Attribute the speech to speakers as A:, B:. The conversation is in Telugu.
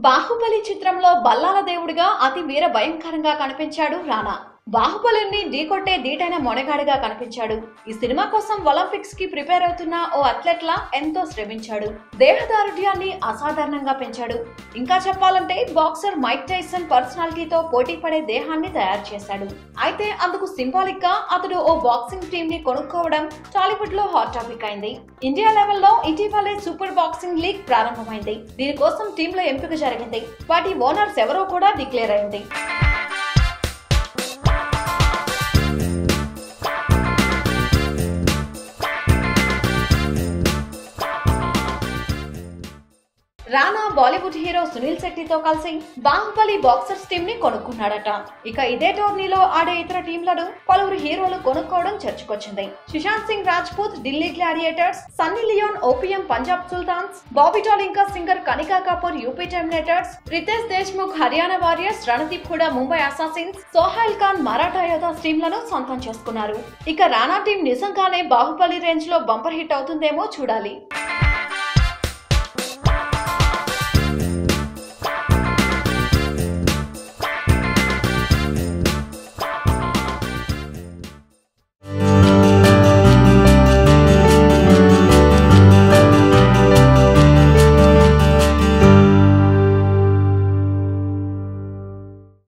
A: బాహుబలి చిత్రంలో బల్లాల దేవుడిగా అతి వీర భయంకరంగా కనిపించాడు రానా. బాహుబలిని ఢీకొట్టే ధీటైన మొనగాడిగా కనిపించాడు. ఈ సినిమా కోసం ఒలింపిక్స్ కి ప్రిపేర్ అవుతున్న ఓ అథ్లెట్ లా ఎంతో శ్రమించాడు. దేహదారుఢ్యాన్ని అసాధారణంగా పెంచాడు. ఇంకా చెప్పాలంటే బాక్సర్ మైక్ టైసన్ పర్సనాలిటీతో పోటీ పడే దేహాన్ని తయారు చేశాడు. అయితే అందుకు సింబాలిక్ గా అతడు ఓ బాక్సింగ్ టీమ్ ని కొనుక్కోవడం టాలీవుడ్ లో హాట్ టాపిక్ అయింది. ఇండియా లెవెల్లో ఇటీవలే సూపర్ బాక్సింగ్ లీగ్ ప్రారంభమైంది. దీనికోసం టీంల ఎంపిక జరిగింది. వాటి ఓనర్స్ ఎవరో కూడా డిక్లేర్ అయింది. రానా బాలీవుడ్ హీరో సునీల్ శెట్టితో కలిసి బాహుబలి బాక్సర్స్ టీమ్ ని కొనుక్కున్నాడట. ఇక ఇదే టోర్నీలో ఆడే ఇతర టీంలను పలువురు హీరోలు కొనుక్కోవడం చర్చకొచ్చింది. సుశాంత్ సింగ్ రాజ్పూత్ ఢిల్లీ గ్లాడియేటర్స్, సన్నీ లియోన్ ఓపీఎం పంజాబ్ సుల్తాన్స్, బాబీ టాల్ ఇంకా singer Kanika Kapoor UP terminators, Riteish Deshmukh Haryana warriors, Randeep Hooda Mumbai assassins, Sohail Khan Maratha Yoddhas టీంలను సొంతం చేసుకున్నారు. ఇక రానా టీం నిజంగానే బాహుబలి రేంజ్ లో బంపర్ హిట్ అవుతుందేమో చూడాలి.